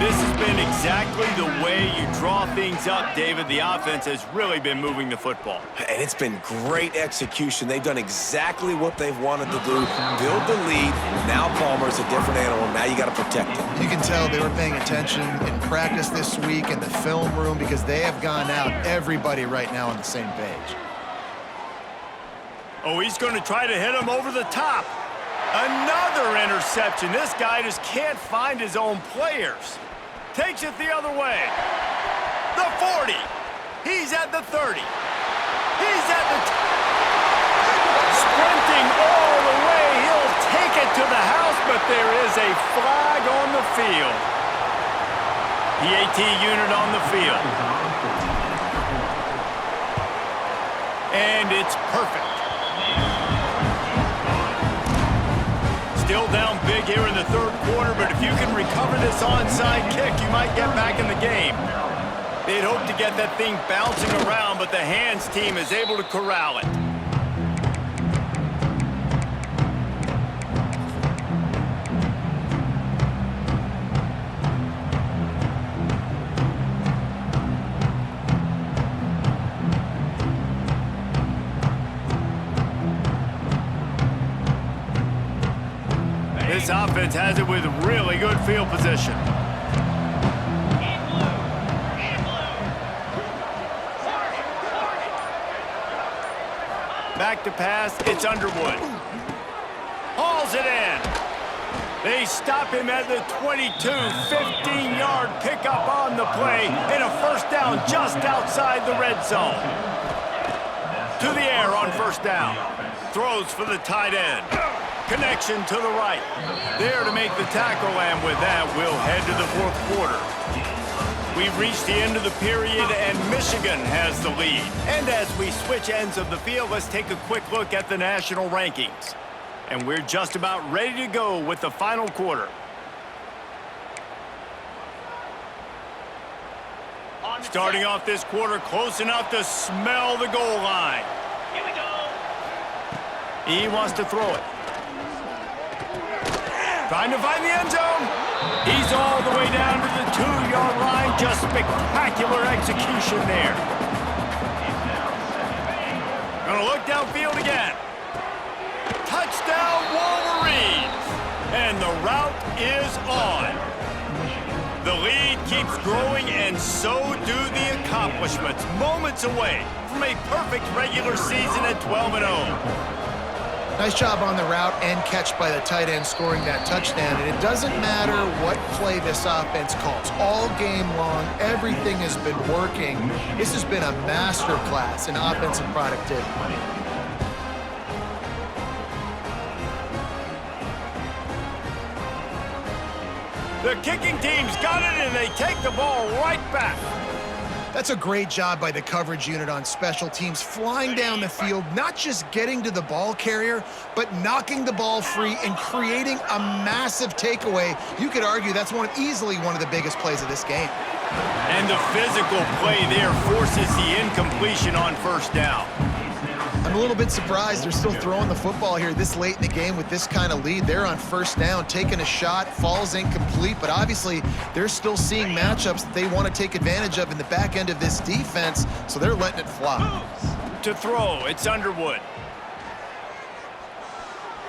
This has been exactly the way you draw things up, David. The offense has really been moving the football. And it's been great execution. They've done exactly what they've wanted to do. Build the lead. Now Palmer's a different animal. Now you got to protect him. You can tell they were paying attention in practice this week in the film room because they have gone out, everybody right now on the same page. Oh, he's going to try to hit him over the top. Another interception. This guy just can't find his own players. Takes it the other way. The 40. He's at the 30. He's at the... Sprinting all the way. He'll take it to the house, but there is a flag on the field. PAT unit on the field. And it's perfect. Still down big here in the 3rd quarter, but if you can recover this onside kick, you might get back in the game. They'd hope to get that thing bouncing around, but the hands team is able to corral it. This offense has it with really good field position. Back to pass, it's Underwood. Hauls it in. They stop him at the 22, 15-yard pickup on the play, and a 1st down just outside the red zone. To the air on 1st down. Throws for the tight end. Connection to the right. There to make the tackle, and with that, we'll head to the 4th quarter. We've reached the end of the period, and Michigan has the lead. And as we switch ends of the field, let's take a quick look at the national rankings. And we're just about ready to go with the final quarter. Starting off this quarter close enough to smell the goal line. Here we go. He wants to throw it. Trying to find the end zone. He's all the way down to the 2-yard line. Just spectacular execution there. Gonna look downfield again. Touchdown Wolverines. And the route is on. The lead keeps growing, and so do the accomplishments. Moments away from a perfect regular season at 12-0. Nice job on the route and catch by the tight end scoring that touchdown. And it doesn't matter what play this offense calls. All game long, everything has been working. This has been a master class in offensive productivity. The kicking team's got it, and they take the ball right back. That's a great job by the coverage unit on special teams, flying down the field, not just getting to the ball carrier, but knocking the ball free and creating a massive takeaway. You could argue that's easily one of the biggest plays of this game. And the physical play there forces the incompletion on first down. I'm a little bit surprised they're still throwing the football here this late in the game with this kind of lead. They're on first down, taking a shot, falls incomplete, but obviously they're still seeing matchups that they want to take advantage of in the back end of this defense, so they're letting it fly. To throw, it's Underwood.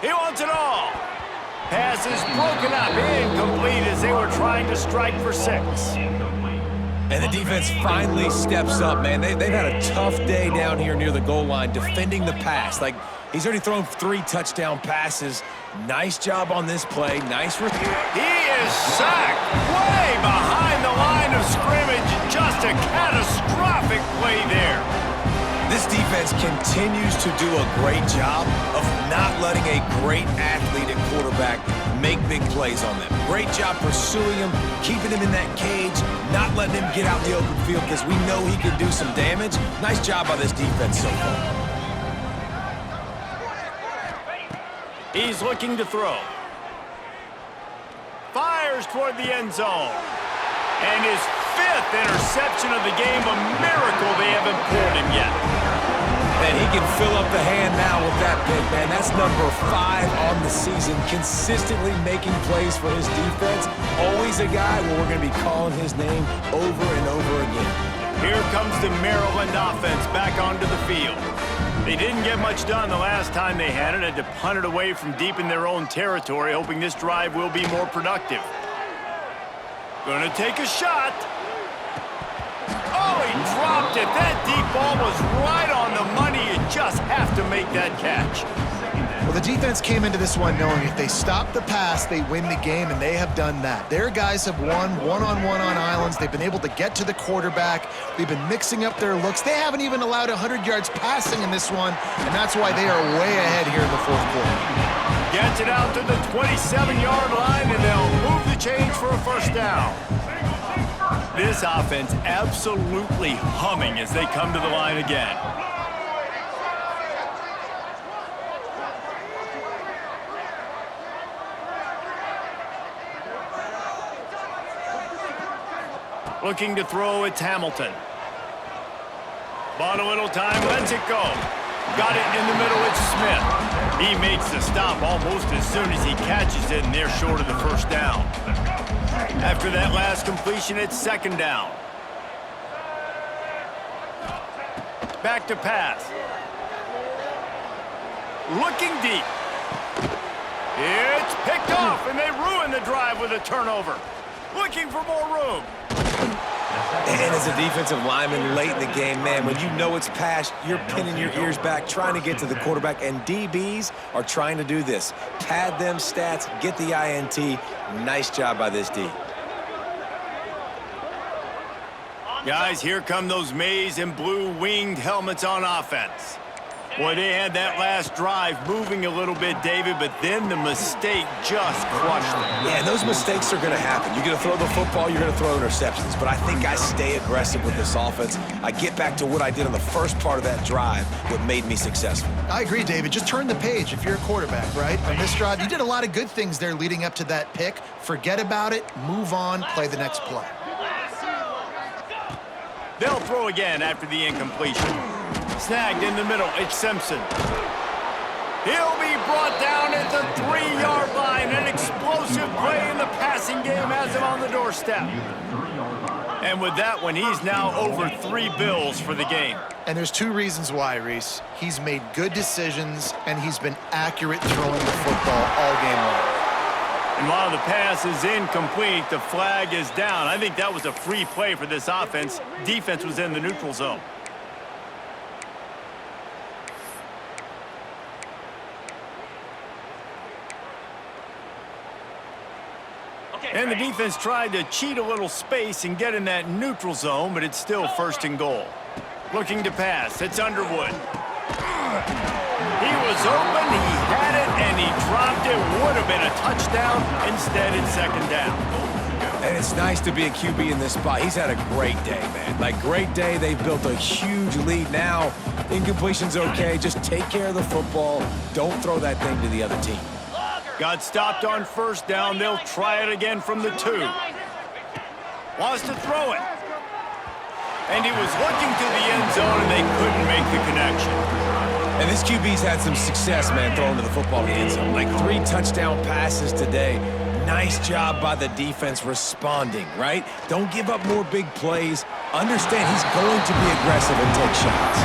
He wants it all. Pass is broken up, incomplete as they were trying to strike for 6. And the defense finally steps up, man. They've had a tough day down here near the goal line defending the pass. Like, he's already thrown 3 touchdown passes. Nice job on this play. Nice review. He is sacked way behind the line of scrimmage. Just a catastrophic play there. This defense continues to do a great job of not letting a great athlete at quarterback make big plays on them. Great job pursuing him, keeping him in that cage, not letting him get out in the open field because we know he can do some damage. Nice job by this defense so far. He's looking to throw. Fires toward the end zone. And his 5th interception of the game, a miracle they haven't pulled him yet. And he can fill up the hand now with that pick, man. That's number 5 on the season, consistently making plays for his defense. Always a guy where we're going to be calling his name over and over again. Here comes the Maryland offense back onto the field. They didn't get much done the last time they had it. Had to punt it away from deep in their own territory, hoping this drive will be more productive. Gonna take a shot. Oh, he dropped it. That deep ball was right on the money. You just have to make that catch. Well, the defense came into this one knowing if they stop the pass, they win the game, and they have done that. Their guys have won one-on-one on islands. They've been able to get to the quarterback. They've been mixing up their looks. They haven't even allowed 100 yards passing in this one, and that's why they are way ahead here in the 4th quarter. Gets it out to the 27-yard line, and they'll move the chains for a first down. This offense absolutely humming as they come to the line again. Looking to throw, it's Hamilton. Bought a little time, lets it go. Got it in the middle, it's Smith. He makes the stop almost as soon as he catches it, and they're short of the first down. After that last completion, it's 2nd down. Back to pass. Looking deep. It's picked off, and they ruin the drive with a turnover. Looking for more room. And as a defensive lineman late in the game, man, when you know it's passed, you're pinning your ears back, trying to get to the quarterback, and DBs are trying to do this. Pad them stats, get the INT. Nice job by this D. Guys, here come those maize and blue winged helmets on offense. Boy, they had that last drive moving a little bit, David, but then the mistake just crushed them. Yeah, those mistakes are going to happen. You're going to throw the football, you're going to throw interceptions, but I think I stay aggressive with this offense. I get back to what I did on the first part of that drive, what made me successful. I agree, David. Just turn the page if you're a quarterback, right? On this drive, you did a lot of good things there leading up to that pick. Forget about it, move on, play the next play. They'll throw again after the incompletion. Snagged in the middle, it's Simpson. He'll be brought down at the 3-yard line. An explosive play in the passing game has him on the doorstep. And with that one, he's now over 3 bills for the game. And there's 2 reasons why, Reese. He's made good decisions, and he's been accurate throwing the football all game long. And while the pass is incomplete, the flag is down. I think that was a free play for this offense. Defense was in the neutral zone. And the defense tried to cheat a little space and get in that neutral zone, but it's still first and goal. Looking to pass. It's Underwood. He was open, he had it, and he dropped it. Would have been a touchdown. Instead, it's second down. And it's nice to be a QB in this spot. He's had a great day, man. Like, great day. They've built a huge lead now. Incompletion's okay. Just take care of the football. Don't throw that thing to the other team. Got stopped on first down. They'll try it again from the 2. Wants to throw it. And he was looking to the end zone, and they couldn't make the connection. And this QB's had some success, man, throwing to the football in the end zone. Like 3 touchdown passes today. Nice job by the defense responding, right? Don't give up more big plays. Understand he's going to be aggressive and take shots.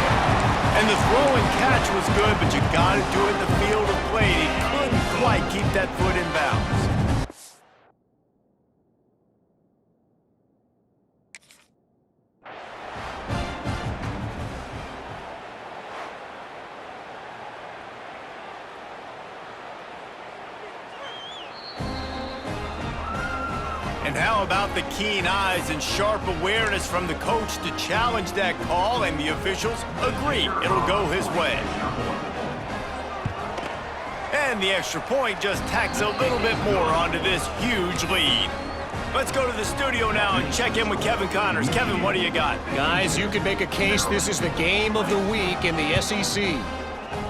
And the throw and catch was good, but you got to do it in the field of play. He couldn't quite keep that foot in bounds. And how about the keen eyes and sharp awareness from the coach to challenge that call, and the officials agree it'll go his way. And the extra point just tacks a little bit more onto this huge lead. Let's go to the studio now and check in with Kevin Connors. Kevin, what do you got? Guys, you could make a case this is the game of the week in the SEC.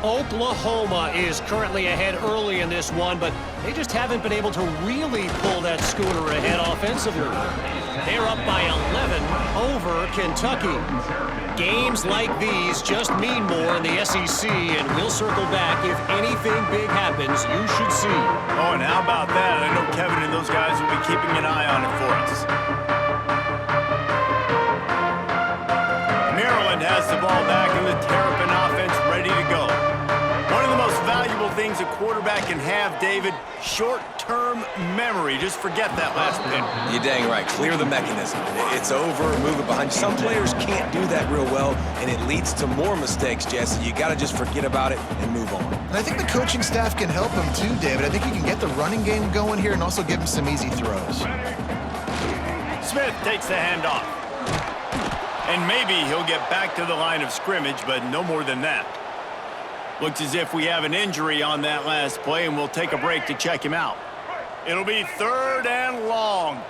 Oklahoma is currently ahead early in this one, but they just haven't been able to really pull that schooner ahead offensively. They're up by 11 over Kentucky. Games like these just mean more in the SEC, and we'll circle back. If anything big happens, you should see. Oh, and how about that? I know Kevin and those guys will be keeping an eye on it for us. Maryland has the ball back, and the Terrapin offense ready to go. One of the most valuable things a quarterback can have, David, short-term memory. Just forget that last pick. You're dang right. Clear the mechanism. It's over. Move it behind you. Some players can't do that real well, and it leads to more mistakes, Jesse. You got to just forget about it and move on. And I think the coaching staff can help him too, David. I think you can get the running game going here and also give him some easy throws. Smith takes the handoff. And maybe he'll get back to the line of scrimmage, but no more than that. Looks as if we have an injury on that last play, and we'll take a break to check him out. It'll be 3rd and long.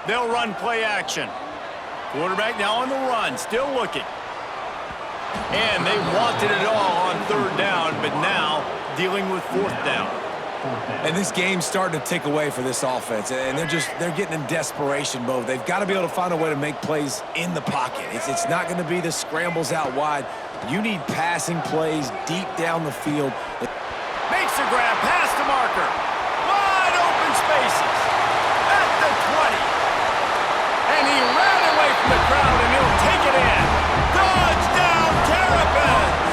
They'll run play action. Quarterback now on the run, still looking. And they wanted it all on 3rd down, but now dealing with 4th down. And this game's starting to tick away for this offense, and they're getting in desperation mode. They've got to be able to find a way to make plays in the pocket. It's not going to be the scrambles out wide. You need passing plays deep down the field. Makes the grab, pass to Marker. Wide open spaces at the 20. And he ran away from the crowd, and he'll take it in. Touchdown, Terrapins!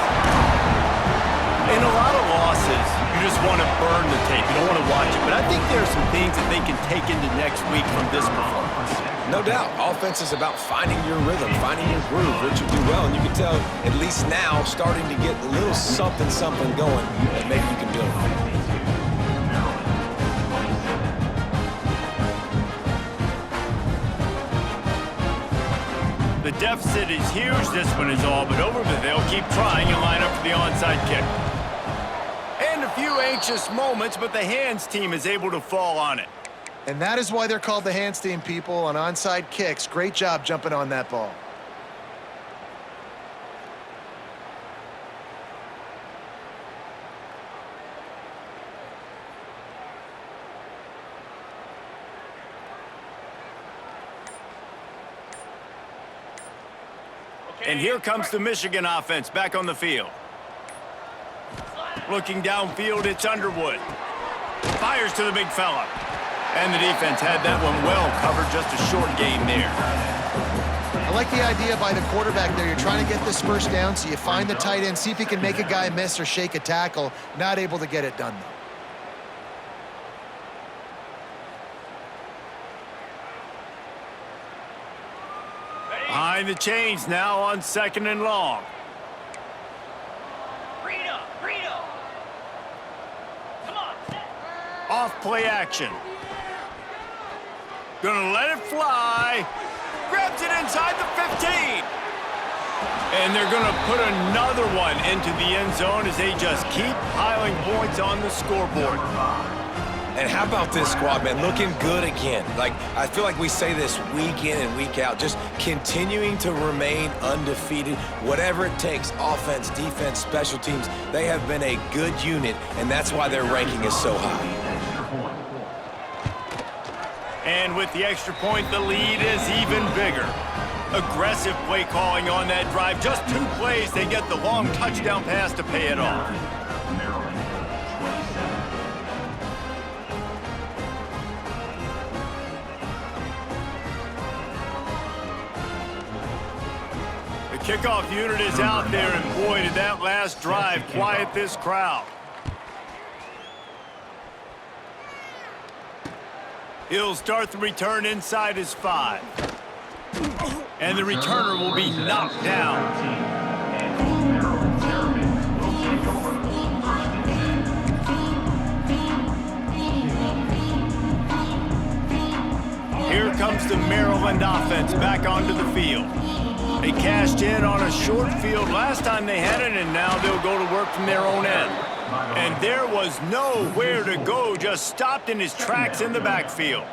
In a lot of losses, you just want to burn the tape. You don't want to watch it. But I think there are some things that they can take into next week from this performance. No doubt. Offense is about finding your rhythm, finding your groove. Richard do well, and you can tell, at least now, starting to get a little something going that maybe you can build on. The deficit is huge. This one is all but over, but they'll keep trying and line up for the onside kick. And a few anxious moments, but the hands team is able to fall on it. And that is why they're called the hands team, people, on onside kicks. Great job jumping on that ball. And here comes the Michigan offense back on the field. Looking downfield, it's Underwood. Fires to the big fella. And the defense had that one well covered, just a short gain there. I like the idea by the quarterback there. You're trying to get this first down, so you find the tight end, see if he can make a guy miss or shake a tackle. Not able to get it done, though. Behind the chains now on 2nd and long. Come on. Off play action. Gonna let it fly. Grabs it inside the 15. And they're gonna put another one into the end zone as they just keep piling points on the scoreboard. And how about this squad, man? Looking good again. Like, I feel like we say this week in and week out, just continuing to remain undefeated. Whatever it takes, offense, defense, special teams, they have been a good unit, and that's why their ranking is so high. And with the extra point, the lead is even bigger. Aggressive play calling on that drive. Just 2 plays, they get the long touchdown pass to pay it off. Kickoff unit is out there, and boy, did that last drive quiet this crowd. He'll start the return inside his 5. And the returner will be knocked down. Here comes the Maryland offense back onto the field. They cashed in on a short field last time they had it, and now they'll go to work from their own end. And there was nowhere to go, just stopped in his tracks in the backfield.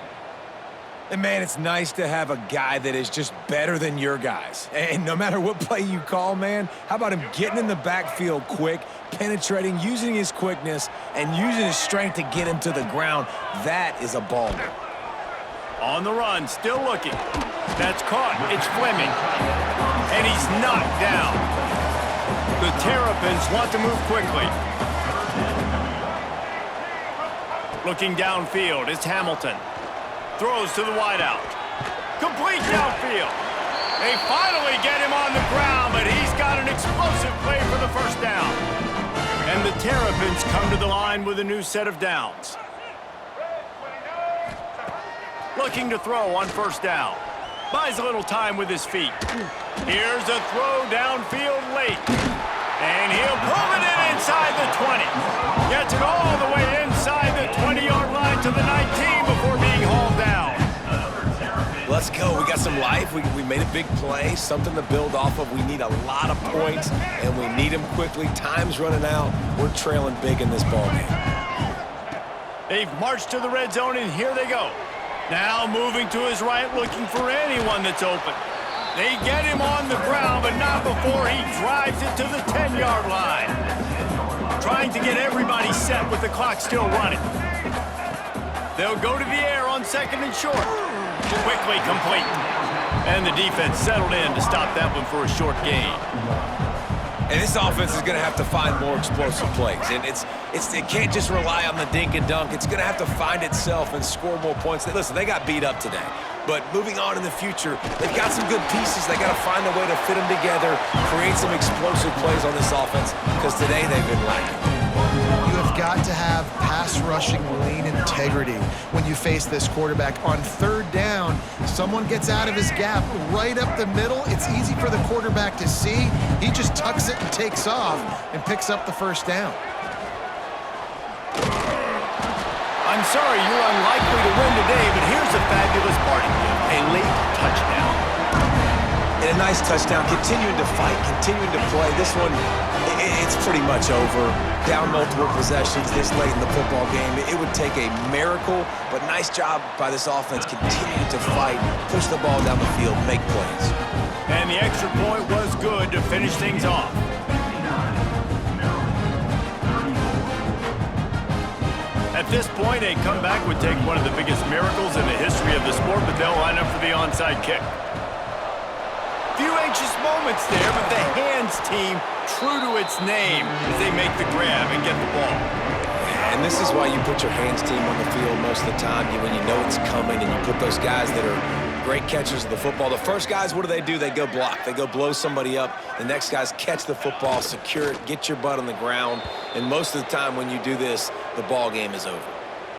And, man, it's nice to have a guy that is just better than your guys. And no matter what play you call, man, how about him getting in the backfield quick, penetrating, using his quickness, and using his strength to get him to the ground? That is a baller. On the run, still looking. That's caught. It's Fleming. And he's knocked down. The Terrapins want to move quickly. Looking downfield, it's Hamilton. Throws to the wideout. Complete downfield. They finally get him on the ground, but he's got an explosive play for the first down. And the Terrapins come to the line with a new set of downs. Looking to throw on first down. Buys a little time with his feet. Here's a throw downfield late. And he'll pull it in inside the 20. Gets it all the way inside the 20-yard line to the 19 before being hauled down. Let's go. We got some life. We made a big play, something to build off of. We need a lot of points, and we need them quickly. Time's running out. We're trailing big in this ballgame. They've marched to the red zone, and here they go. Now moving to his right, looking for anyone that's open. They get him on the ground, but not before he drives it to the 10-yard line. Trying to get everybody set with the clock still running. They'll go to the air on 2nd and short. Quickly complete. And the defense settled in to stop that one for a short gain. And this offense is going to have to find more explosive plays. And it can't just rely on the dink and dunk. It's going to have to find itself and score more points. Listen, they got beat up today. But moving on in the future, they've got some good pieces. They got to find a way to fit them together, create some explosive plays on this offense, because today they've been lacking. You have got to have pass rushing lane integrity when you face this quarterback. On 3rd down, someone gets out of his gap right up the middle. It's easy for the quarterback to see. He just tucks it and takes off and picks up the first down. I'm sorry you're unlikely to win today, but here's a fabulous party gift, a late touchdown. And a nice touchdown, continuing to fight, continuing to play. This one, it's pretty much over. Down multiple possessions this late in the football game. It would take a miracle, but nice job by this offense continuing to fight, push the ball down the field, make plays. And the extra point was good to finish things off. At this point, a comeback would take one of the biggest miracles in the history of the sport, but they'll line up for the onside kick. Few anxious moments there, but the hands team true to its name as they make the grab and get the ball. And this is why you put your hands team on the field most of the time, when you know it's coming, and you put those guys that are great catchers of the football. The first guys, what do? They go block. They go blow somebody up. The next guys catch the football, secure it, get your butt on the ground. And most of the time when you do this, the ball game is over.